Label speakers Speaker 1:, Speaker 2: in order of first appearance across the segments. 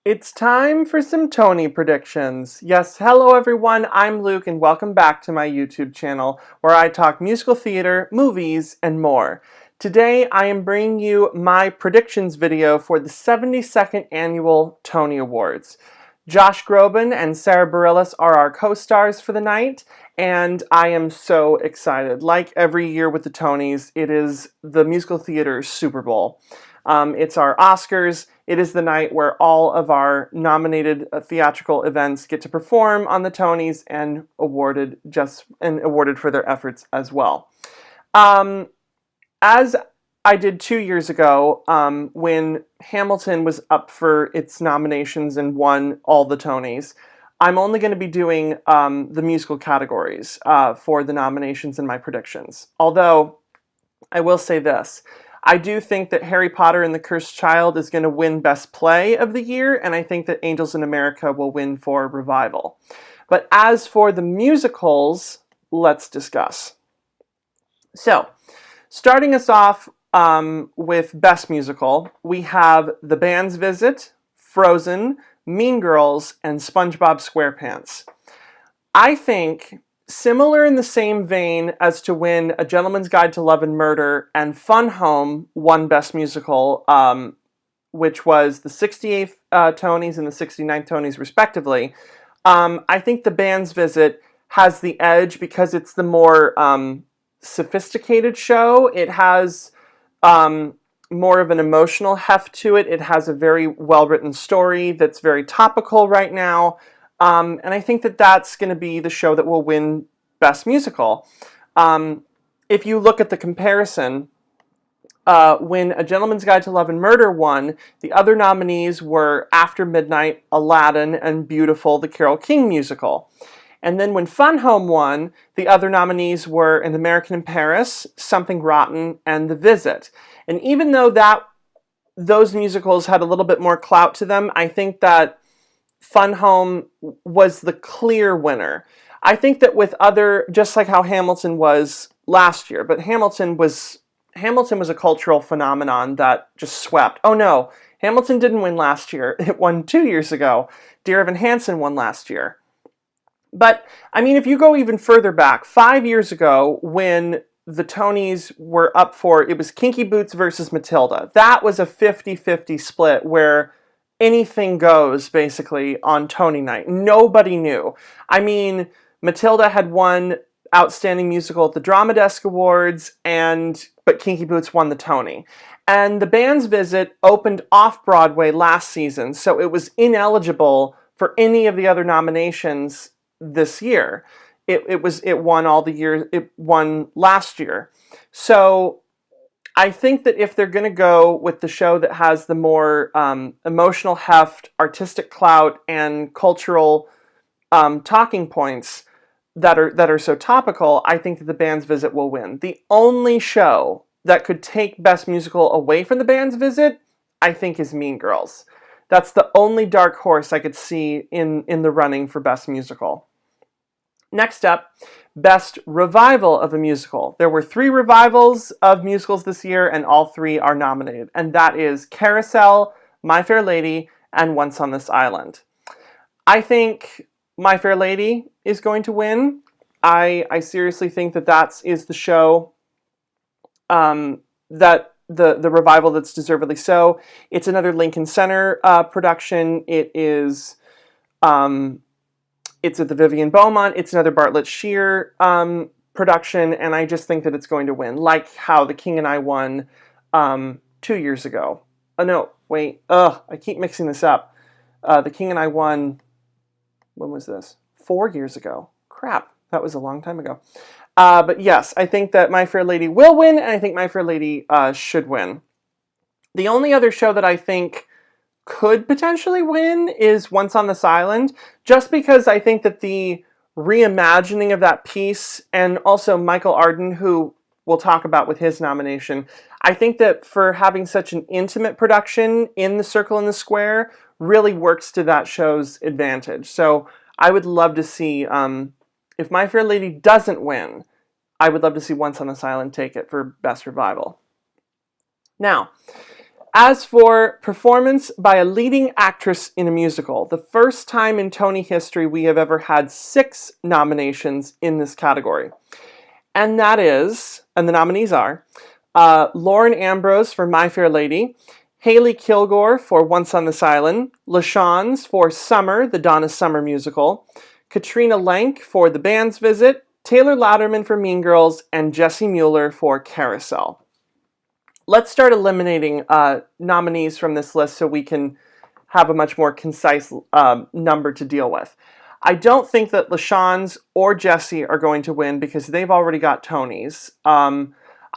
Speaker 1: It's time for some Tony predictions. Yes, hello everyone, I'm Luke and welcome back to my YouTube channel where I talk musical theater, movies, and more. Today I am bringing you my predictions video for the 72nd Annual Tony Awards. Josh Groban and Sarah Bareilles are our co-stars for the night, and I am so excited. Like every year with the Tonys, it is the musical theater Super Bowl. It's our Oscars. It is the night where all of our nominated theatrical events get to perform on the Tonys and awarded for their efforts as well. Um, as I did 2 years ago, when Hamilton was up for its nominations and won all the Tonys, I'm only going to be doing the musical categories for the nominations and my predictions. Although, I will say this. I do think that Harry Potter and the Cursed Child is going to win Best Play of the year, and I think that Angels in America will win for Revival. But as for the musicals, let's discuss. So, starting us off with Best Musical, we have The Band's Visit, Frozen, Mean Girls, and SpongeBob SquarePants. I think, similar in the same vein as to when A Gentleman's Guide to Love and Murder and Fun Home won Best Musical, which was the 68th Tonys and the 69th Tonys respectively, I think The Band's Visit has the edge because it's the more sophisticated show. It has more of an emotional heft to it. It has a very well-written story that's very topical right now. And I think that that's going to be the show that will win Best Musical. If you look at the comparison, when A Gentleman's Guide to Love and Murder won, the other nominees were After Midnight, Aladdin, and Beautiful, the Carole King musical. And then when Fun Home won, the other nominees were An American in Paris, Something Rotten, and The Visit. And even though those musicals had a little bit more clout to them, I think that Fun Home was the clear winner. I think that with just like how Hamilton was last year, but Hamilton was a cultural phenomenon that just swept. Oh no, Hamilton didn't win last year. It won 2 years ago. Dear Evan Hansen won last year. But, I mean, if you go even further back, 5 years ago when the Tonys were up for, it was Kinky Boots versus Matilda. That was a 50-50 split where anything goes, basically, on Tony night. Nobody knew. I mean, Matilda had won Outstanding Musical at the Drama Desk Awards, but Kinky Boots won the Tony. And The Band's Visit opened off-Broadway last season, so it was ineligible for any of the other nominations this year. It won all the years. It won last year. So I think that if they're going to go with the show that has the more emotional heft, artistic clout, and cultural talking points that are so topical, I think that The Band's Visit will win. The only show that could take Best Musical away from The Band's Visit, I think, is Mean Girls. That's the only dark horse I could see in the running for Best Musical. Next up, Best Revival of a Musical. There were 3 revivals of musicals this year, and all 3 are nominated. And that is Carousel, My Fair Lady, and Once on This Island. I think My Fair Lady is going to win. I seriously think that is the show that the revival that's deservedly so. It's another Lincoln Center production. It's at the Vivian Beaumont. It's another Bartlett Shear production, and I just think that it's going to win, like how The King and I won 2 years ago. Oh, no, wait. I keep mixing this up. The King and I won, when was this? 4 years ago. Crap, that was a long time ago. But yes, I think that My Fair Lady will win, and I think My Fair Lady should win. The only other show that I think could potentially win is Once on This Island, just because I think that the reimagining of that piece, and also Michael Arden, who we'll talk about with his nomination, I think that for having such an intimate production in the Circle and the Square really works to that show's advantage. So I would love to see, if My Fair Lady doesn't win, I would love to see Once on This Island take it for Best Revival. Now, As for performance by a leading actress in a musical, the first time in Tony history we have ever had 6 nominations in this category. And the nominees are Lauren Ambrose for My Fair Lady, Haley Kilgore for Once on This Island, LaShawns for Summer, the Donna Summer musical, Katrina Lenk for The Band's Visit, Taylor Louderman for Mean Girls, and Jessie Mueller for Carousel. Let's start eliminating nominees from this list so we can have a much more concise number to deal with. I don't think that LaShawns or Jessie are going to win because they've already got Tonys.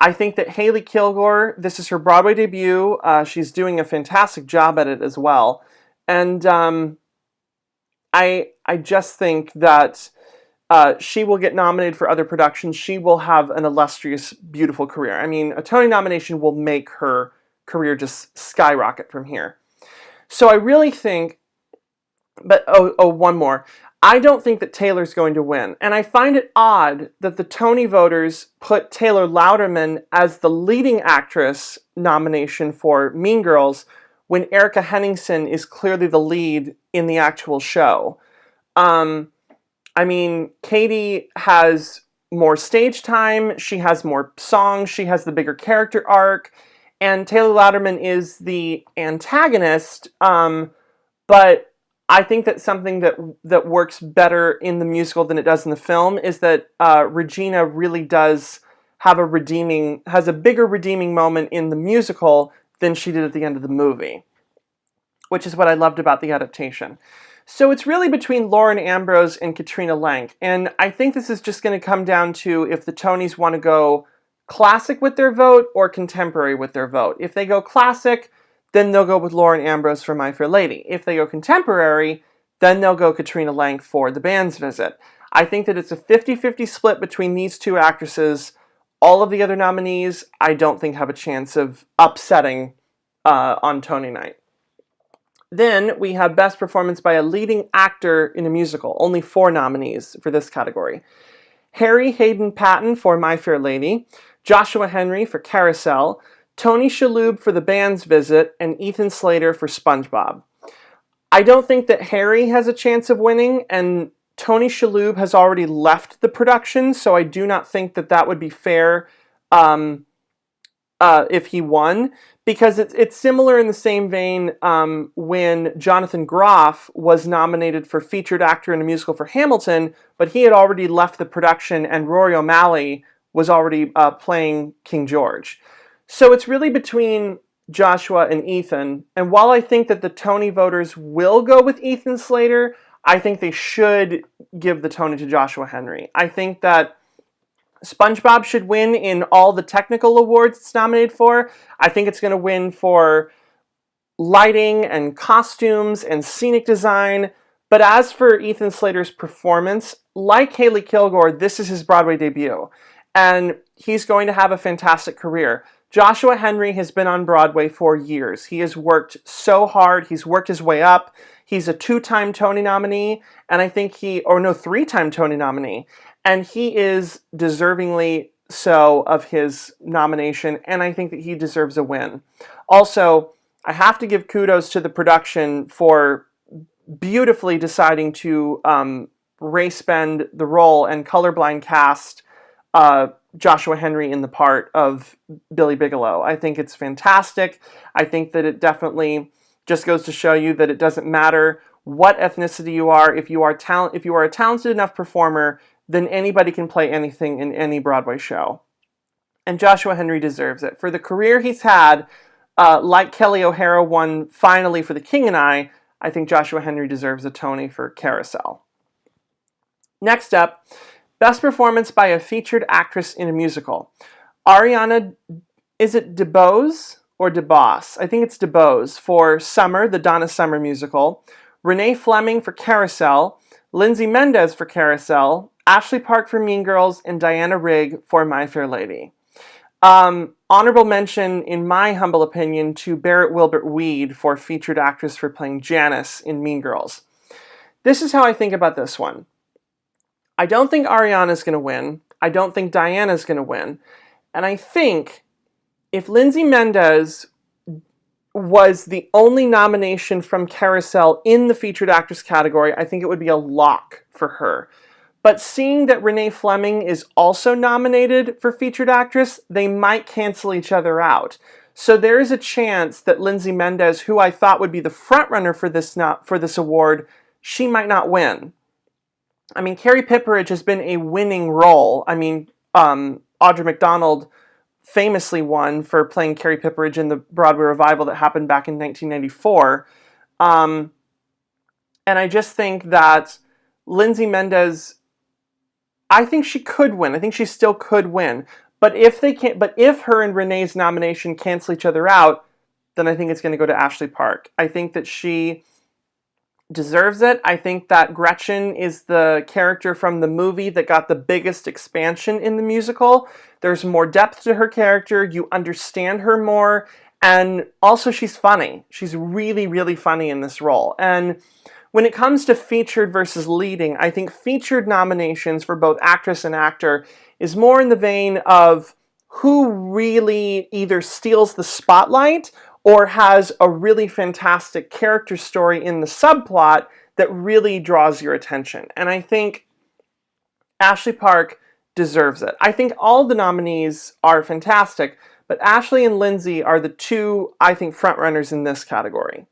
Speaker 1: I think that Haley Kilgore, this is her Broadway debut. She's doing a fantastic job at it as well. And I just think that she will get nominated for other productions. She will have an illustrious, beautiful career. I mean, a Tony nomination will make her career just skyrocket from here. So I really think, but one more. I don't think that Taylor's going to win. And I find it odd that the Tony voters put Taylor Louderman as the leading actress nomination for Mean Girls when Erica Henningsen is clearly the lead in the actual show. I mean, Katie has more stage time, she has more songs, she has the bigger character arc, and Taylor Louderman is the antagonist, but I think that something that works better in the musical than it does in the film is that Regina really does have has a bigger redeeming moment in the musical than she did at the end of the movie, which is what I loved about the adaptation. So it's really between Lauren Ambrose and Katrina Lenk, and I think this is just going to come down to if the Tonys want to go classic with their vote or contemporary with their vote. If they go classic, then they'll go with Lauren Ambrose for My Fair Lady. If they go contemporary, then they'll go Katrina Lenk for The Band's Visit. I think that it's a 50-50 split between these two actresses. All of the other nominees, I don't think have a chance of upsetting on Tony night. Then we have Best Performance by a Leading Actor in a Musical. Only 4 nominees for this category. Harry Hayden Patton for My Fair Lady, Joshua Henry for Carousel, Tony Shalhoub for The Band's Visit, and Ethan Slater for SpongeBob. I don't think that Harry has a chance of winning, and Tony Shalhoub has already left the production, so I do not think that that would be fair if he won, because it's similar in the same vein when Jonathan Groff was nominated for Featured Actor in a Musical for Hamilton, but he had already left the production and Rory O'Malley was already playing King George. So it's really between Joshua and Ethan, and while I think that the Tony voters will go with Ethan Slater, I think they should give the Tony to Joshua Henry. I think that SpongeBob should win in all the technical awards it's nominated for. I think it's going to win for lighting and costumes and scenic design. But as for Ethan Slater's performance, like Haley Kilgore, this is his Broadway debut. And he's going to have a fantastic career. Joshua Henry has been on Broadway for years. He has worked so hard. He's worked his way up. He's a 2-time Tony nominee, and I think 3-time Tony nominee. And he is deservingly so of his nomination, and I think that he deserves a win. Also, I have to give kudos to the production for beautifully deciding to race bend the role and colorblind cast Joshua Henry in the part of Billy Bigelow. I think it's fantastic. I think that it definitely just goes to show you that it doesn't matter what ethnicity you are. If you are a talented enough performer, then anybody can play anything in any Broadway show. And Joshua Henry deserves it. For the career he's had, like Kelly O'Hara won finally for The King and I think Joshua Henry deserves a Tony for Carousel. Next up, Best Performance by a Featured Actress in a Musical. Ariana, is it DeBose or DeBoss? I think it's DeBose for Summer, the Donna Summer musical. Renee Fleming for Carousel. Lindsay Mendez for Carousel. Ashley Park for Mean Girls. And Diana Rigg for My Fair Lady. Honorable mention, in my humble opinion, to Barrett Wilbert-Weed for Featured Actress for playing Janice in Mean Girls. This is how I think about this one. I don't think Ariana's going to win. I don't think Diana's going to win. And I think if Lindsay Mendez was the only nomination from Carousel in the featured actress category, I think it would be a lock for her. But seeing that Renee Fleming is also nominated for featured actress, they might cancel each other out. So there is a chance that Lindsay Mendez, who I thought would be the frontrunner for this award, she might not win. I mean, Carrie Pipperidge has been a winning role. I mean, Audra McDonald famously won for playing Carrie Pipperidge in the Broadway revival that happened back in 1994. And I just think that Lindsay Mendez, I think she could win. I think she still could win. But if her and Renee's nomination cancel each other out, then I think it's going to go to Ashley Park. I think that she deserves it. I think that Gretchen is the character from the movie that got the biggest expansion in the musical. There's more depth to her character. You understand her more. And also she's funny. She's really, really funny in this role. And when it comes to featured versus leading, I think featured nominations for both actress and actor is more in the vein of who really either steals the spotlight or has a really fantastic character story in the subplot that really draws your attention. And I think Ashley Park deserves it. I think all the nominees are fantastic, but Ashley and Lindsay are the two, I think, frontrunners in this category.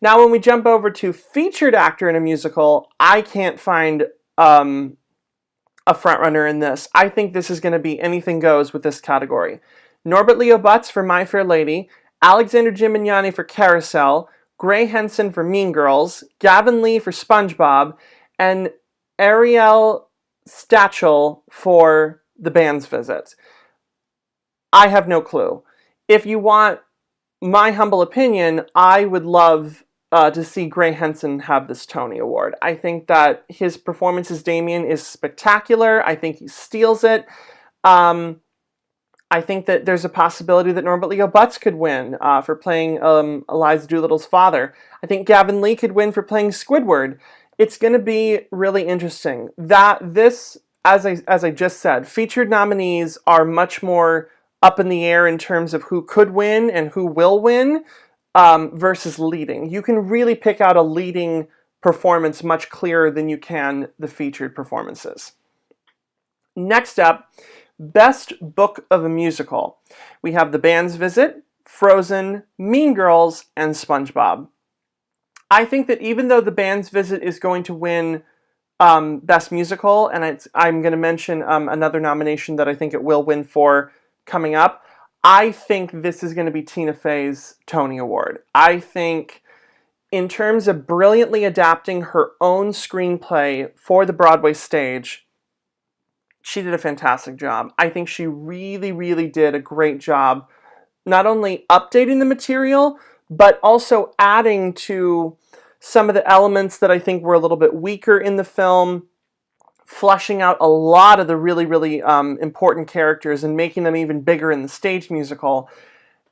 Speaker 1: Now, when we jump over to featured actor in a musical, I can't find a frontrunner in this. I think this is going to be anything goes with this category. Norbert Leo Butz for My Fair Lady, Alexander Gimignani for Carousel, Gray Henson for Mean Girls, Gavin Lee for SpongeBob, and Ariel Stachel for The Band's Visit. I have no clue. If you want my humble opinion, I would love to see Gray Henson have this Tony Award. I think that his performance as Damien is spectacular. I think he steals it. I think that there's a possibility that Norbert Leo Butz could win for playing Eliza Doolittle's father. I think Gavin Lee could win for playing Squidward. It's going to be really interesting. As I just said, featured nominees are much more up in the air in terms of who could win and who will win versus leading. You can really pick out a leading performance much clearer than you can the featured performances. Next up, Best Book of a Musical. We have The Band's Visit, Frozen, Mean Girls, and SpongeBob. I think that even though The Band's Visit is going to win Best Musical, and I'm going to mention another nomination that I think it will win for coming up, I think this is going to be Tina Fey's Tony Award. I think in terms of brilliantly adapting her own screenplay for the Broadway stage, she did a fantastic job. I think she really, really did a great job not only updating the material, but also adding to some of the elements that I think were a little bit weaker in the film, fleshing out a lot of the really, really important characters and making them even bigger in the stage musical.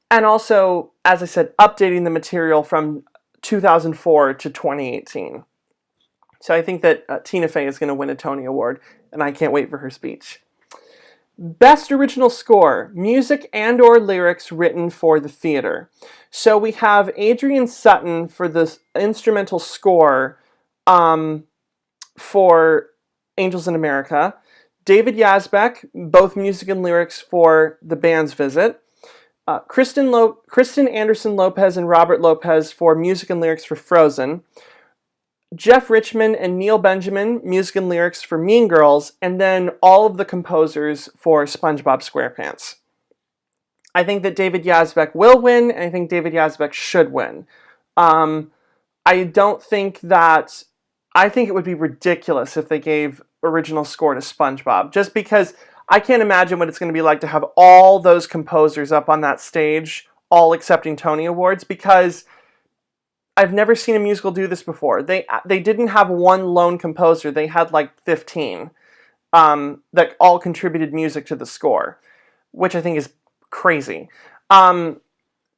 Speaker 1: And also, as I said, updating the material from 2004 to 2018. So I think that Tina Fey is going to win a Tony Award, and I can't wait for her speech. Best Original Score, music and or lyrics written for the theater. So we have Adrian Sutton for the instrumental score for Angels in America, David Yazbek, both music and lyrics for The Band's Visit, Kristen Anderson Lopez and Robert Lopez for music and lyrics for Frozen, Jeff Richman and Neil Benjamin, music and lyrics for Mean Girls, and then all of the composers for SpongeBob SquarePants. I think that David Yazbek will win, and I think David Yazbek should win. I think it would be ridiculous if they gave original score to SpongeBob, just because I can't imagine what it's going to be like to have all those composers up on that stage, all accepting Tony Awards, because I've never seen a musical do this before. They didn't have one lone composer. They had like 15 that all contributed music to the score, which I think is crazy.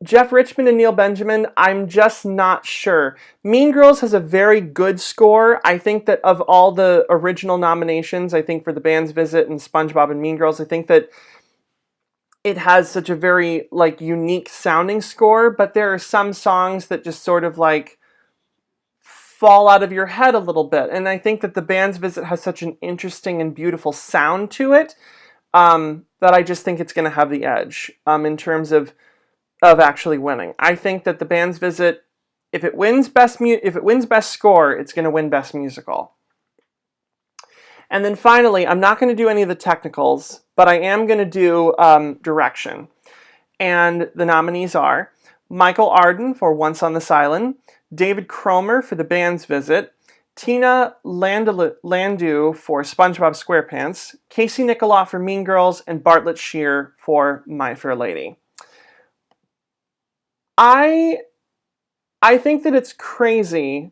Speaker 1: Jeff Richman and Neil Benjamin, I'm just not sure. Mean Girls has a very good score. I think that of all the original nominations, I think for The Band's Visit and SpongeBob and Mean Girls, I think that it has such a very like unique sounding score, but there are some songs that just sort of like fall out of your head a little bit. And I think that the band's visit has such an interesting and beautiful sound to it, that I just think it's going to have the edge in terms of actually winning. I think that the band's visit, if it wins best score, it's going to win best musical. And then finally, I'm not going to do any of the technicals, but I am going to do direction. And the nominees are Michael Arden for Once on This Island, David Cromer for The Band's Visit, Tina Landau for SpongeBob SquarePants, Casey Nicholaw for Mean Girls, and Bartlett Shear for My Fair Lady. I think that it's crazy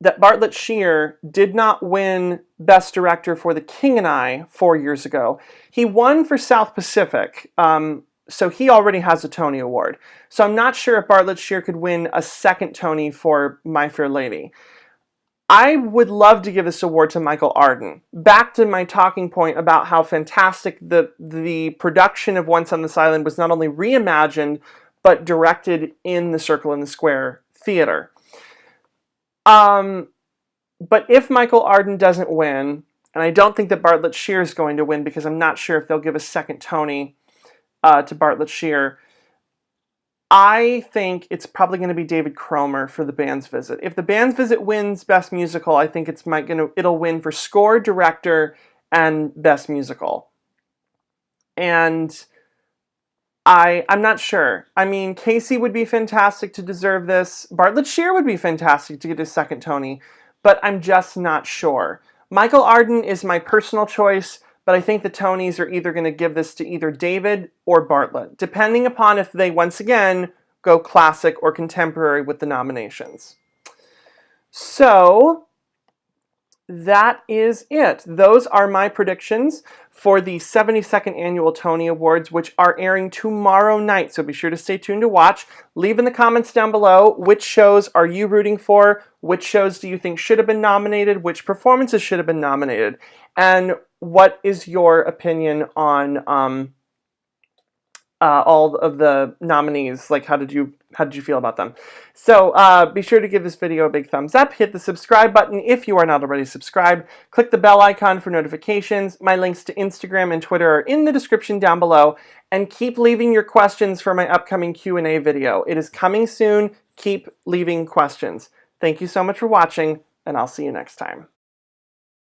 Speaker 1: that Bartlett Shear did not win Best Director for The King and I 4 years ago. He won for South Pacific, so he already has a Tony Award. So I'm not sure if Bartlett Shear could win a second Tony for My Fair Lady. I would love to give this award to Michael Arden. Back to my talking point about how fantastic the production of Once on This Island was, not only reimagined, but directed in the Circle in the Square Theater. But if Michael Arden doesn't win, and I don't think that Bartlett Shear is going to win because I'm not sure if they'll give a second Tony to Bartlett Shear, I think it's probably going to be David Cromer for The Band's Visit. If The Band's Visit wins Best Musical, I think it'll win for Score, Director, and Best Musical. And I'm not sure. I mean, Casey would be fantastic to deserve this. Bartlett Shear would be fantastic to get his second Tony, but I'm just not sure. Michael Arden is my personal choice, but I think the Tonys are either going to give this to either David or Bartlett, depending upon if they once again go classic or contemporary with the nominations. So that is it. Those are my predictions for the 72nd Annual Tony Awards, which are airing tomorrow night. So be sure to stay tuned to watch. Leave in the comments down below which shows are you rooting for, which shows do you think should have been nominated, which performances should have been nominated, and what is your opinion on all of the nominees? Like, how did you feel about them? So be sure to give this video a big thumbs up. Hit the subscribe button if you are not already subscribed. Click the bell icon for notifications. My links to Instagram and Twitter are in the description down below. And keep leaving your questions for my upcoming Q&A video. It is coming soon. Keep leaving questions. Thank you so much for watching, and I'll see you next time.